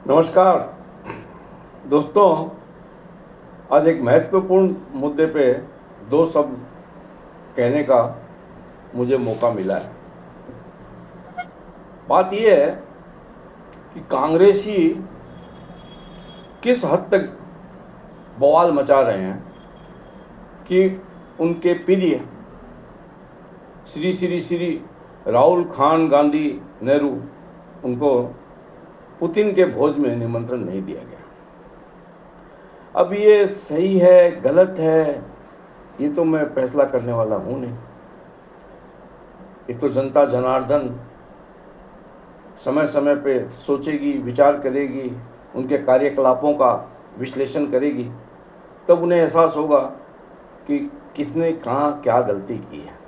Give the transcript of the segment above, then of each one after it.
नमस्कार दोस्तों। आज एक महत्वपूर्ण मुद्दे पे दो शब्द कहने का मुझे मौका मिला है। बात यह है कि कांग्रेसी किस हद तक बवाल मचा रहे हैं कि उनके प्रिय श्री श्री श्री राहुल खान गांधी नेहरू उनको पुतिन के भोज में निमंत्रण नहीं दिया गया। अब ये सही है गलत है ये तो मैं फैसला करने वाला हूँ नहीं। ये तो जनता जनार्दन समय समय पे सोचेगी, विचार करेगी, उनके कार्यकलापों का विश्लेषण करेगी, तब उन्हें एहसास होगा कि किसने कहाँ क्या गलती की है।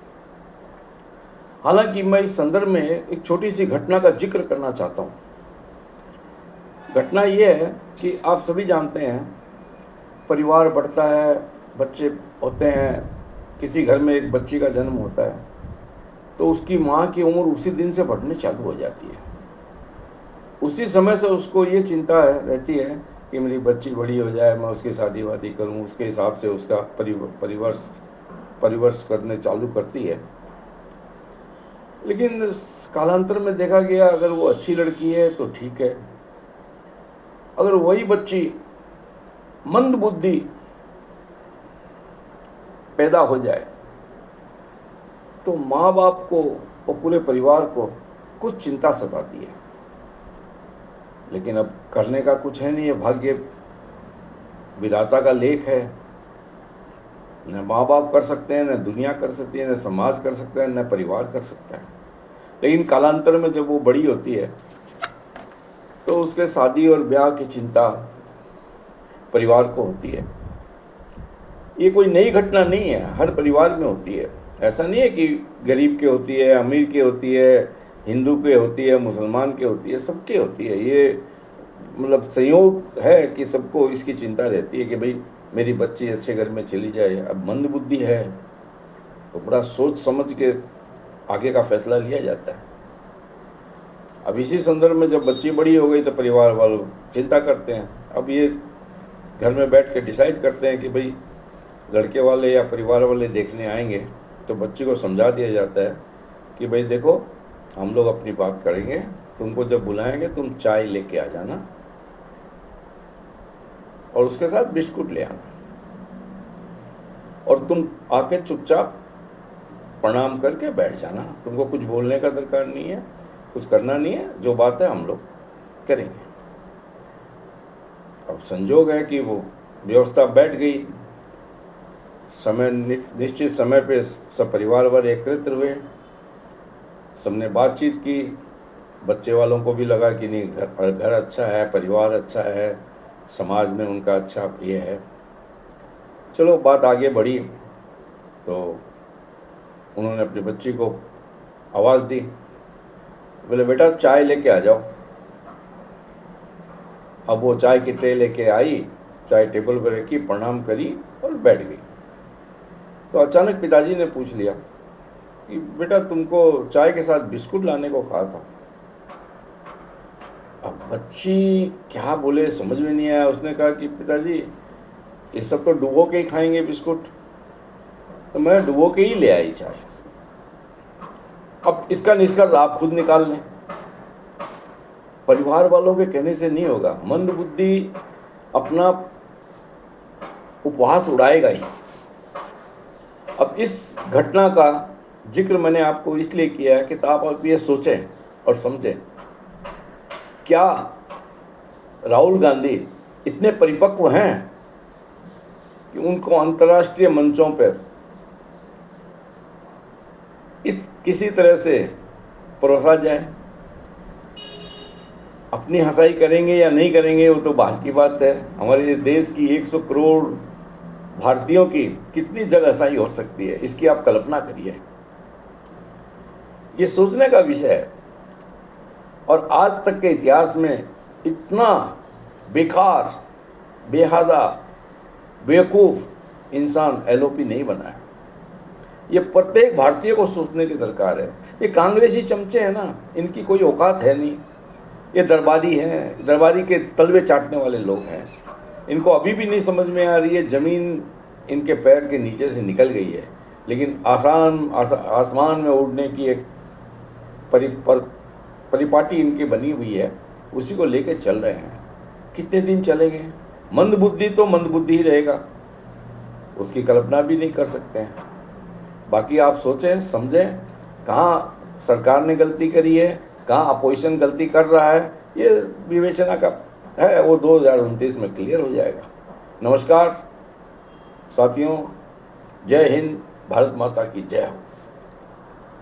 हालांकि मैं इस संदर्भ में एक छोटी सी घटना का जिक्र करना चाहता हूँ। घटना ये है कि आप सभी जानते हैं, परिवार बढ़ता है, बच्चे होते हैं, किसी घर में एक बच्ची का जन्म होता है तो उसकी माँ की उम्र उसी दिन से बढ़ने चालू हो जाती है। उसी समय से उसको ये चिंता रहती है कि मेरी बच्ची बड़ी हो जाए, मैं उसकी शादी वादी करूँ, उसके हिसाब से उसका परिवर्ष करने चालू करती है। लेकिन कालांतर में देखा गया अगर वो अच्छी लड़की है तो ठीक है, अगर वही बच्ची मंद बुद्धि पैदा हो जाए तो माँ बाप को और पूरे परिवार को कुछ चिंता सताती है। लेकिन अब करने का कुछ है नहीं, ये भाग्य विधाता का लेख है। न माँ बाप कर सकते हैं, न दुनिया कर सकती है, न समाज कर सकता है, न परिवार कर सकता है। लेकिन कालांतर में जब वो बड़ी होती है तो उसके शादी और ब्याह की चिंता परिवार को होती है। ये कोई नई घटना नहीं है, हर परिवार में होती है। ऐसा नहीं है कि गरीब के होती है, अमीर के होती है, हिंदू के होती है, मुसलमान के होती है, सबके होती है। ये मतलब संयोग है कि सबको इसकी चिंता रहती है कि भाई मेरी बच्ची अच्छे घर में चली जाए। अब मंद बुद्धि है तो बड़ा सोच समझ के आगे का फैसला लिया जाता है। अब इसी संदर्भ में जब बच्ची बड़ी हो गई तो परिवार वालों चिंता करते हैं। अब ये घर में बैठ के डिसाइड करते हैं कि भाई लड़के वाले या परिवार वाले देखने आएंगे तो बच्ची को समझा दिया जाता है कि भाई देखो हम लोग अपनी बात करेंगे, तुमको जब बुलाएंगे तुम चाय लेके आ जाना और उसके साथ बिस्कुट ले आना, और तुम आके चुपचाप प्रणाम करके बैठ जाना। तुमको कुछ बोलने का दरकार नहीं है, कुछ करना नहीं है, जो बात है हम लोग करेंगे। अब संजोग है कि वो व्यवस्था बैठ गई। समय निश्चित समय पे सब परिवार वाले एकत्रित हुए, सबने बातचीत की। बच्चे वालों को भी लगा कि नहीं घर अच्छा है, परिवार अच्छा है, समाज में उनका अच्छा ये है। चलो बात आगे बढ़ी तो उन्होंने अपनी बच्ची को आवाज़ दी, बोले बेटा चाय लेके आ जाओ। अब वो चाय की ट्रे लेके आई, चाय टेबल पर रखी, प्रणाम करी और बैठ गई। तो अचानक पिताजी ने पूछ लिया कि बेटा तुमको चाय के साथ बिस्कुट लाने को कहा था। अब बच्ची क्या बोले समझ में नहीं आया। उसने कहा कि पिताजी ये सब तो डुबो के ही खाएंगे बिस्कुट, तो मैं डुबो के ही ले आई चाय। अब इसका निष्कर्ष आप खुद निकाल लें। परिवार वालों के कहने से नहीं होगा, मंद बुद्धि अपना उपहास उड़ाएगा ही। अब इस घटना का जिक्र मैंने आपको इसलिए किया है कि आप ये सोचें और समझें, क्या राहुल गांधी इतने परिपक्व हैं कि उनको अंतर्राष्ट्रीय मंचों पर इस किसी तरह से परोसा जाए। अपनी हंसाई करेंगे या नहीं करेंगे वो तो बात की बात है। हमारे देश की 100 करोड़ भारतीयों की कितनी जगह हंसाई हो सकती है, इसकी आप कल्पना करिए। ये सोचने का विषय है। और आज तक के इतिहास में इतना बेकार, बेहादा, बेवकूफ़ इंसान एलओपी नहीं बना है। ये प्रत्येक भारतीय को सोचने की दरकार है। ये कांग्रेसी चमचे हैं ना, इनकी कोई औकात है नहीं। ये दरबारी हैं, दरबारी के तलवे चाटने वाले लोग हैं। इनको अभी भी नहीं समझ में आ रही है, ज़मीन इनके पैर के नीचे से निकल गई है, लेकिन आसमान में उड़ने की एक परिपाटी इनकी बनी हुई है, उसी को लेके चल रहे हैं। कितने दिन चलेंगे? मंदबुद्धि तो मंदबुद्धि ही रहेगा, उसकी कल्पना भी नहीं कर सकते हैं। बाकी आप सोचें समझें, कहाँ सरकार ने गलती करी है, कहाँ अपोजिशन गलती कर रहा है, ये विवेचना का है, वो 2029 में क्लियर हो जाएगा। नमस्कार साथियों, जय हिंद, भारत माता की जय हो।